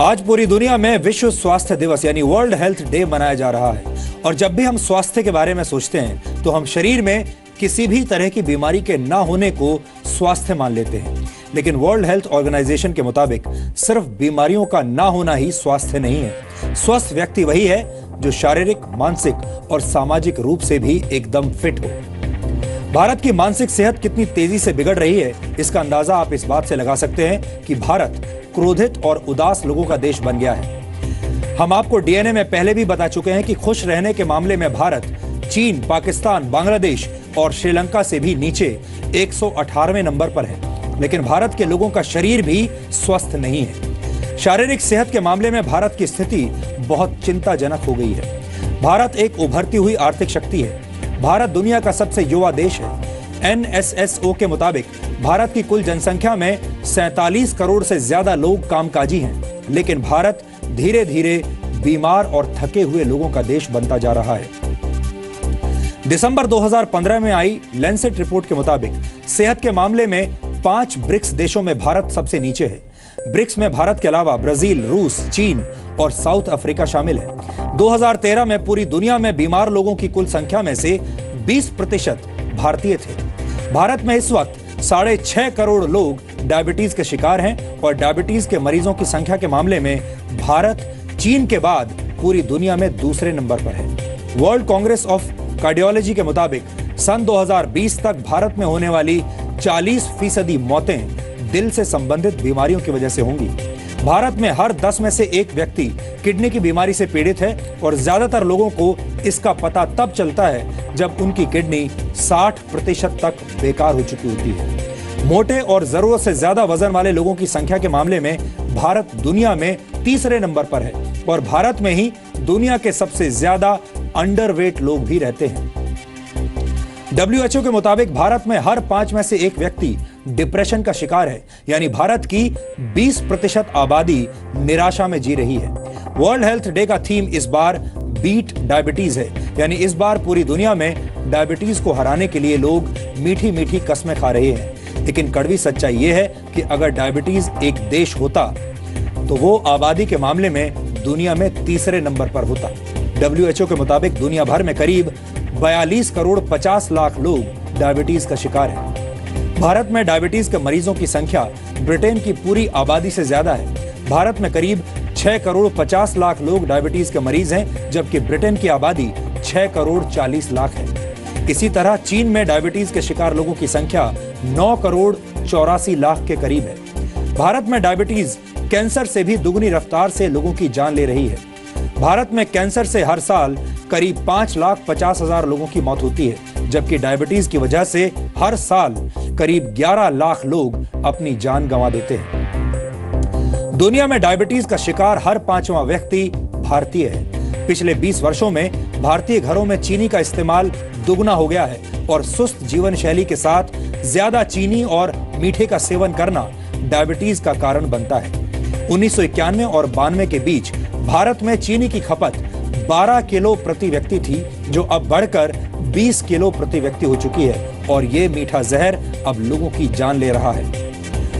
आज पूरी दुनिया में विश्व स्वास्थ्य दिवस यानी वर्ल्ड हेल्थ डे मनाया जा रहा है। और जब भी हम स्वास्थ्य के बारे में सोचते हैं तो हम शरीर में किसी भी तरह की बीमारी के ना होने को स्वास्थ्य मान लेते हैं। लेकिन वर्ल्ड हेल्थ ऑर्गेनाइजेशन के मुताबिक सिर्फ बीमारियों का ना होना ही स्वास्थ्य नहीं है। स्वस्थ व्यक्ति वही है जो शारीरिक, मानसिक और सामाजिक रूप से भी एकदम फिट हो। भारत की मानसिक सेहत कितनी तेजी से बिगड़ रही है, इसका अंदाजा आप इस बात से लगा सकते हैं कि भारत क्रोधित और उदास लोगों का देश बन गया है। हम आपको डीएनए में पहले भी बता चुके हैं कि खुश रहने के मामले में भारत चीन, पाकिस्तान, बांग्लादेश और श्रीलंका से भी नीचे 118वें नंबर पर है। लेकिन भारत के लोगों का शरीर भी स्वस्थ नहीं है। शारीरिक सेहत के मामले में भारत की स्थिति बहुत चिंताजनक हो गई है। भारत एक उभरती हुई आर्थिक शक्ति है। भारत दुनिया का सबसे युवा देश है। NSSO के मुताबिक भारत की कुल जनसंख्या में 47 करोड़ से ज्यादा लोग कामकाजी हैं। लेकिन भारत धीरे धीरे बीमार और थके हुए लोगों का देश बनता जा रहा है। दिसंबर 2015 में आई लैंसेट रिपोर्ट के मुताबिक सेहत के मामले में 5 ब्रिक्स देशों में भारत सबसे नीचे है। ब्रिक्स में भारत के अलावा ब्राजील, रूस, चीन और साउथ अफ्रीका शामिल है। 2013 में पूरी दुनिया में बीमार लोगों की कुल संख्या में से 20% भारतीय थे। भारत में इस वक्त 6.5 करोड़ लोग डायबिटीज के शिकार हैं और डायबिटीज के मरीजों की संख्या के मामले में भारत चीन के बाद पूरी दुनिया में दूसरे नंबर पर है। वर्ल्ड कांग्रेस ऑफ कार्डियोलॉजी के मुताबिक सन 2020 तक भारत में होने वाली 40% मौतें दिल से संबंधित बीमारियों की वजह से होंगी। भारत में हर 10 में से एक व्यक्ति किडनी की बीमारी से पीड़ित है और ज्यादातर लोगों को इसका पता तब चलता है जब उनकी किडनी 60% तक बेकार हो चुकी होती है। मोटे और जरूरत से ज्यादा वजन वाले लोगों की संख्या के मामले में भारत दुनिया में तीसरे नंबर पर है और भारत में ही दुनिया के सबसे ज्यादा अंडरवेट लोग भी रहते हैं। WHO के मुताबिक भारत में हर 5 में से एक व्यक्ति डिप्रेशन का शिकार है, यानी भारत की 20% आबादी निराशा में जी रही है। वर्ल्ड हेल्थ डे का थीम इस बार बीट डायबिटीज है, यानी इस बार पूरी दुनिया में डायबिटीज को हराने के लिए लोग मीठी मीठी कस्में खा रहे हैं। लेकिन कड़वी सच्चाई यह है कि अगर डायबिटीज एक देश होता तो वो आबादी के मामले में दुनिया में तीसरे नंबर पर होता। WHO के मुताबिक दुनिया भर में करीब 42 करोड़ 50 लाख लोग डायबिटीज का शिकार हैं। भारत में डायबिटीज के मरीजों की संख्या ब्रिटेन की पूरी आबादी से ज्यादा है। भारत में करीब 6 करोड़ 50 लाख लोग डायबिटीज के मरीज हैं, जबकि ब्रिटेन की आबादी 6 करोड़ 40 लाख है। इसी तरह चीन में डायबिटीज के शिकार लोगों की संख्या 9 करोड़ 84 लाख के करीब है। भारत में डायबिटीज कैंसर से भी दुगनी रफ्तार से लोगों की जान ले रही है। भारत में कैंसर से हर साल करीब 5,50,000 लोगों की मौत होती है, जबकि डायबिटीज की वजह से हर साल करीब 11 लाख लोग अपनी जान गंवा देते हैं। दुनिया में डायबिटीज का शिकार हर 5वां व्यक्ति भारतीय है। पिछले 20 वर्षों में भारतीय घरों में चीनी का इस्तेमाल दुगना हो गया है और सुस्त जीवन शैली के साथ ज्यादा चीनी और मीठे का सेवन करना डायबिटीज का कारण बनता है। 1991 और 92 के बीच भारत में चीनी की खपत 12 किलो प्रति व्यक्ति थी, जो अब बढ़कर 20 किलो प्रति व्यक्ति हो चुकी है और ये मीठा जहर अब लोगों की जान ले रहा है।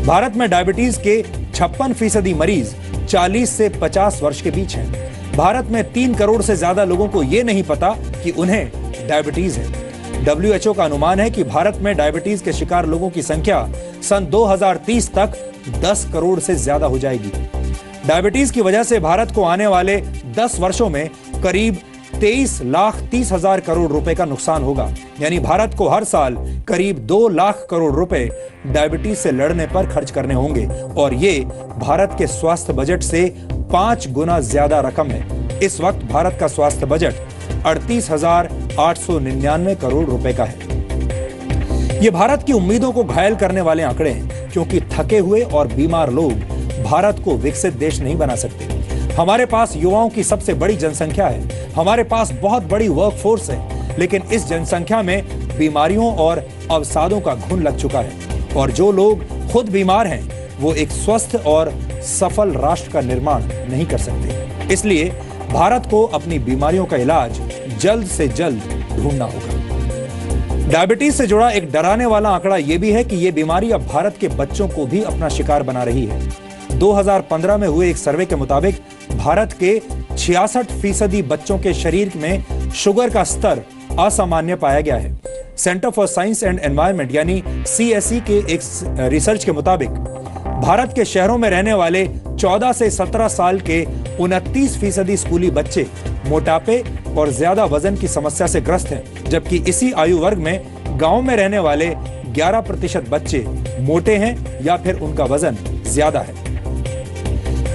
भारत में डायबिटीज के 56% मरीज 40 से 50 वर्ष के बीच हैं। भारत में 3 करोड़ से ज्यादा लोगों को ये नहीं पता कि उन्हें डायबिटीज है। WHO का अनुमान है कि भारत में डायबिटीज के शिकार लोगों की संख्या सन 2030 तक 10 करोड़ से ज्यादा हो जाएगी। डायबिटीज की वजह से भारत को आने वाले 10 वर्षों में करीब 23,30,000 करोड़ रुपए का नुकसान होगा, यानी भारत को हर साल करीब 2 लाख करोड़ रुपए डायबिटीज से लड़ने पर खर्च करने होंगे और ये भारत के स्वास्थ्य बजट से 5 गुना ज्यादा रकम है। इस वक्त भारत का स्वास्थ्य बजट 38,899 करोड़ रुपए का है। ये भारत की उम्मीदों को घायल करने वाले आंकड़े हैं, क्योंकि थके हुए और बीमार लोग भारत को विकसित देश नहीं बना सकते। हमारे पास युवाओं की सबसे बड़ी जनसंख्या है, हमारे पास बहुत बड़ी वर्कफोर्स है, लेकिन इस जनसंख्या में बीमारियों और अवसादों का घुन लग चुका है और जो लोग खुद बीमार हैं वो एक स्वस्थ और सफल राष्ट्र का निर्माण नहीं कर सकते। इसलिए भारत को अपनी बीमारियों का इलाज जल्द से जल्द ढूंढना होगा। डायबिटीज से जुड़ा एक डराने वाला आंकड़ा यह भी है कि यह बीमारी अब भारत के बच्चों को भी अपना शिकार बना रही है। 2015 में हुए एक सर्वे के मुताबिक भारत के 66% बच्चों के शरीर में शुगर का स्तर असामान्य पाया गया है। Centre for science and environment यानी CSE के एक रिसर्च के मुताबिक भारत के शहरों में रहने वाले 14 से 17 साल के 29% स्कूली बच्चे मोटापे और ज्यादा वजन की समस्या से ग्रस्त हैं, जबकि इसी आयु वर्ग में गांव में रहने वाले 11% बच्चे मोटे हैं या फिर उनका वजन ज्यादा है।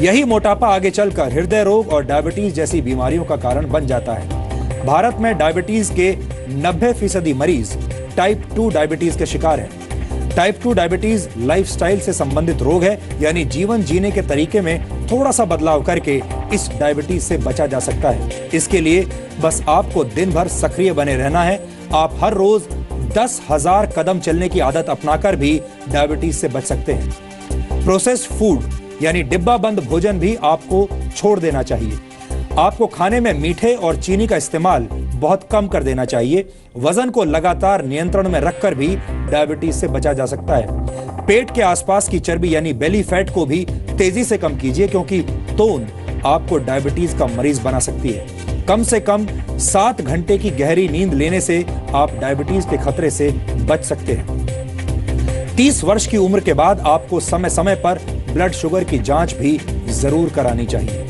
यही मोटापा आगे चलकर हृदय रोग और डायबिटीज जैसी बीमारियों का कारण बन जाता है। भारत में डायबिटीज के 90% मरीज टाइप 2 डायबिटीज के शिकार हैं। टाइप 2 डायबिटीज लाइफस्टाइल से संबंधित रोग है, यानी जीवन जीने के तरीके में थोड़ा सा बदलाव करके इस डायबिटीज से बचा जा सकता है। इसके लिए बस आपको दिन भर सक्रिय बने रहना है। आप हर रोज 10,000 कदम चलने की आदत अपनाकर भी डायबिटीज से बच सकते हैं। प्रोसेस्ड फूड यानी डिब्बा बंद भोजन भी आपको छोड़ देना चाहिए। आपको खाने में मीठे और चीनी का इस्तेमाल बहुत कम कर देना चाहिए। वजन को लगातार नियंत्रण में रखकर भी डायबिटीज से बचा जा सकता है। पेट के आसपास की चर्बी यानी बेली फैट को भी तेजी से कम कीजिए, क्योंकि तोंद आपको डायबिटीज का मरीज बना सकती है। कम से कम 7 घंटे की गहरी नींद लेने से आप डायबिटीज के खतरे से बच सकते हैं। 30 वर्ष की उम्र के बाद आपको समय समय पर ब्लड शुगर की जांच भी जरूर करानी चाहिए।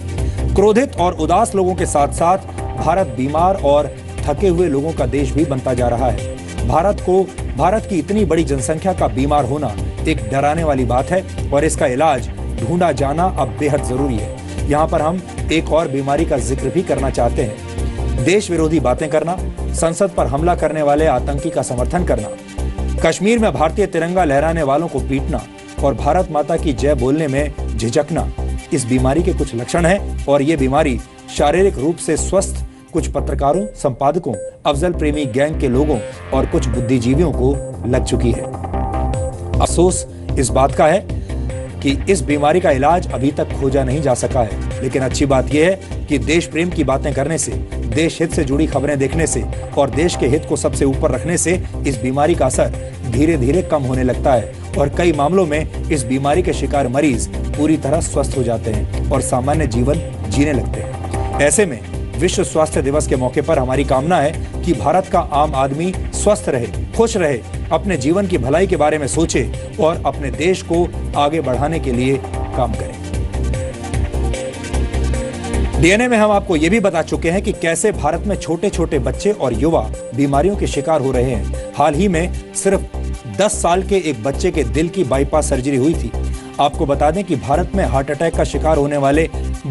क्रोधित और उदास लोगों के साथ साथ भारत बीमार और थके हुए लोगों का देश भी बनता जा रहा है। भारत की इतनी बड़ी जनसंख्या का बीमार होना एक डराने वाली बात है और इसका इलाज ढूंढा जाना अब बेहद जरूरी है। यहाँ पर हम एक और बीमारी का जिक्र भी करना चाहते हैं। देश विरोधी बातें करना, संसद पर हमला करने वाले आतंकी का समर्थन करना, कश्मीर में भारतीय तिरंगा लहराने वालों को पीटना और भारत माता की जय बोलने में झिझकना इस बीमारी के कुछ लक्षण हैं और ये बीमारी शारीरिक रूप से स्वस्थ कुछ पत्रकारों, संपादकों, अफजल प्रेमी गैंग के लोगों और कुछ बुद्धिजीवियों को लग चुकी है। अफसोस इस बात का है कि इस बीमारी का इलाज अभी तक खोजा नहीं जा सका है, लेकिन अच्छी बात यह है कि देश प्रेम की बातें करने से, देश हित से जुड़ी खबरें देखने से और देश के हित को सबसे ऊपर रखने से इस बीमारी का असर धीरे धीरे कम होने लगता है और कई मामलों में इस बीमारी के शिकार मरीज पूरी तरह स्वस्थ हो जाते हैं और सामान्य जीवन जीने लगते हैं। ऐसे में विश्व स्वास्थ्य दिवस के मौके पर हमारी कामना है कि भारत का आम आदमी स्वस्थ रहे, खुश रहे, अपने जीवन की भलाई के बारे में सोचे और अपने देश को आगे बढ़ाने के लिए काम करे। डीएनए में हम आपको यह भी बता चुके हैं कि कैसे भारत में छोटे छोटे बच्चे और युवा बीमारियों के शिकार हो रहे हैं। हाल ही में सिर्फ 10 साल के एक बच्चे के दिल की बाईपास सर्जरी हुई थी। आपको बता दें कि भारत में हार्ट अटैक का शिकार होने वाले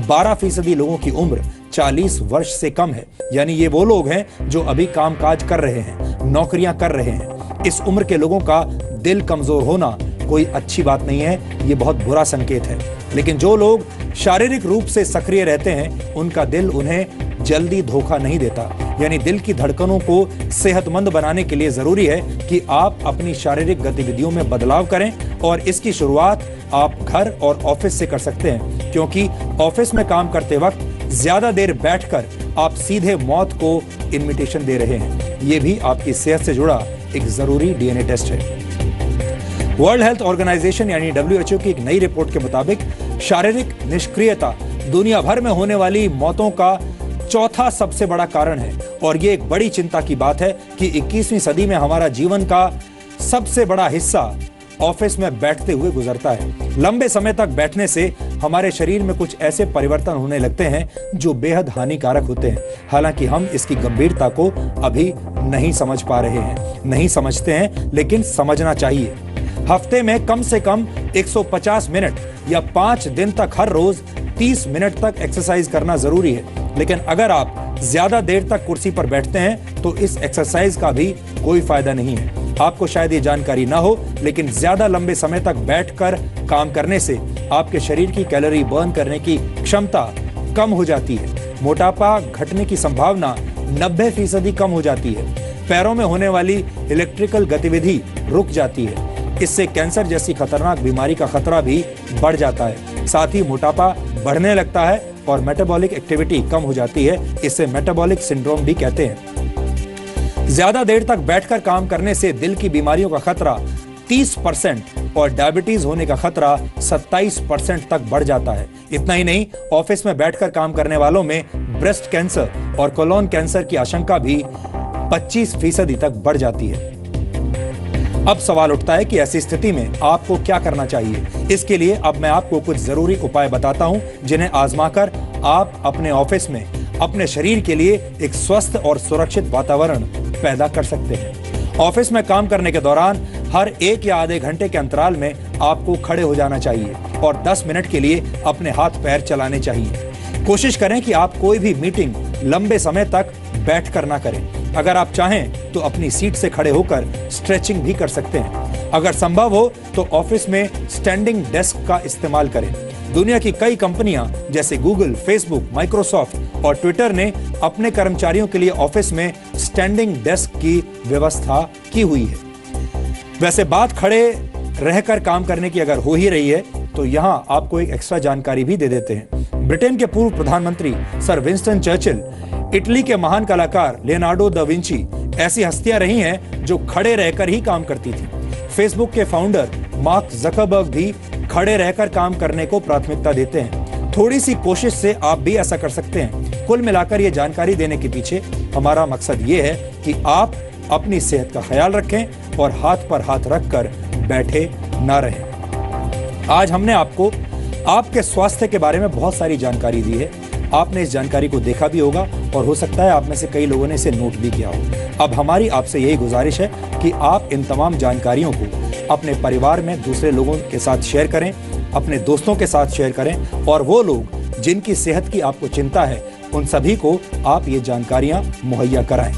12% लोगों की उम्र 40 वर्ष से कम है, यानी ये वो लोग हैं जो अभी कामकाज कर रहे हैं, नौकरियां कर रहे हैं। इस उम्र के लोगों का दिल कमजोर होना कोई अच्छी बात नहीं है, ये बहुत बुरा संकेत है। लेकिन जो लोग शारीरिक रूप से सक्रिय रहते हैं उनका दिल उन्हें जल्दी धोखा नहीं देता। यानी दिल की धड़कनों को सेहतमंद बनाने के लिए जरूरी है कि आप अपनी शारीरिक गतिविधियों में बदलाव करें और इसकी शुरुआत आप घर और ऑफिस से कर सकते हैं, क्योंकि ऑफिस में काम करते वक्त ज्यादा देर बैठकर आप सीधे मौत को इन्विटेशन दे रहे हैं। यह भी आपकी सेहत से जुड़ा एक जरूरी डीएनए टेस्ट है। वर्ल्ड हेल्थ ऑर्गेनाइजेशन यानी WHO की एक नई रिपोर्ट के मुताबिक शारीरिक निष्क्रियता दुनिया भर में होने वाली मौतों का चौथा सबसे बड़ा कारण है और ये एक बड़ी चिंता की बात है कि 21वीं सदी में हमारा जीवन का सबसे बड़ा हिस्सा ऑफिस में बैठते हुए गुजरता है। लंबे समय तक बैठने से हमारे शरीर में कुछ ऐसे परिवर्तन होने लगते हैं जो बेहद हानिकारक होते हैं। हालांकि हम इसकी गंभीरता को अभी नहीं समझ पा रहे हैं, नहीं समझते हैं, लेकिन समझना चाहिए। हफ्ते में कम से कम 150 मिनट या 5 दिन तक हर रोज 30 मिनट तक एक्सरसाइज करना जरूरी है। लेकिन अगर आप ज्यादा देर तक कुर्सी पर बैठते हैं तो इस एक्सरसाइज का भी कोई फायदा नहीं है। आपको शायद ये जानकारी ना हो, लेकिन ज्यादा लंबे समय तक बैठकर काम करने से आपके शरीर की कैलोरी बर्न करने की क्षमता कम हो जाती है। मोटापा घटने की संभावना 90% कम हो जाती है। पैरों में होने वाली इलेक्ट्रिकल गतिविधि रुक जाती है। इससे कैंसर जैसी खतरनाक बीमारी का खतरा भी बढ़ जाता है। साथ ही मोटापा बढ़ने लगता है और मेटाबॉलिक एक्टिविटी कम हो जाती है। इसे मेटाबॉलिक सिंड्रोम भी कहते हैं। ज्यादा देर तक बैठकर काम करने से दिल की बीमारियों का खतरा 30% और डायबिटीज होने का खतरा 27% तक बढ़ जाता है। इतना ही नहीं, ऑफिस में बैठकर काम करने वालों में ब्रेस्ट कैंसर और कोलोन कैंसर की आशंका भी 25% तक बढ़ जाती है। अब सवाल उठता है कि ऐसी स्थिति में आपको क्या करना चाहिए। इसके लिए अब मैं आपको कुछ जरूरी उपाय बताता हूं, जिन्हें आजमाकर आप अपने ऑफिस में अपने शरीर के लिए एक स्वस्थ और सुरक्षित वातावरण पैदा कर सकते हैं। ऑफिस में काम करने के दौरान हर 1 या आधे घंटे के अंतराल में आपको खड़े हो जाना चाहिए और 10 मिनट के लिए अपने हाथ पैर चलाने चाहिए। कोशिश करें कि आप कोई भी मीटिंग लंबे समय तक बैठकर ना करें। अगर आप चाहें तो अपनी सीट से खड़े होकर स्ट्रेचिंग भी कर सकते हैं। अगर संभव हो तो ऑफिस में स्टैंडिंग डेस्क का इस्तेमाल करें। दुनिया की कई कंपनियां जैसे गूगल, फेसबुक, माइक्रोसॉफ्ट और ट्विटर ने अपने कर्मचारियों के लिए ऑफिस में स्टैंडिंग डेस्क की व्यवस्था की हुई है। वैसे बात खड़े रहकर काम करने की अगर हो ही रही है तो यहाँ आपको एक एक्स्ट्रा जानकारी भी दे देते हैं। ब्रिटेन के पूर्व प्रधानमंत्री सर विंस्टन चर्चिल, इटली के महान कलाकार लियोनार्डो दा विंची ऐसी हस्तियां रही हैं जो खड़े रहकर ही काम करती थी। फेसबुक के फाउंडर मार्क ज़करबर्ग भी खड़े रहकर काम करने को प्राथमिकता देते हैं। थोड़ी सी कोशिश से आप भी ऐसा कर सकते हैं। कुल मिलाकर ये जानकारी देने के पीछे हमारा मकसद ये है कि आप अपनी सेहत का ख्याल रखें और हाथ पर हाथ रखकर बैठे ना रहें। आज हमने आपको आपके स्वास्थ्य के बारे में बहुत सारी जानकारी दी है। आपने इस जानकारी को देखा भी होगा और हो सकता है आप में से कई लोगों ने इसे नोट भी किया हो। अब हमारी आपसे यही गुजारिश है कि आप इन तमाम जानकारियों को अपने परिवार में दूसरे लोगों के साथ शेयर करें, अपने दोस्तों के साथ शेयर करें और वो लोग जिनकी सेहत की आपको चिंता है उन सभी को आप ये जानकारियां मुहैया कराएं।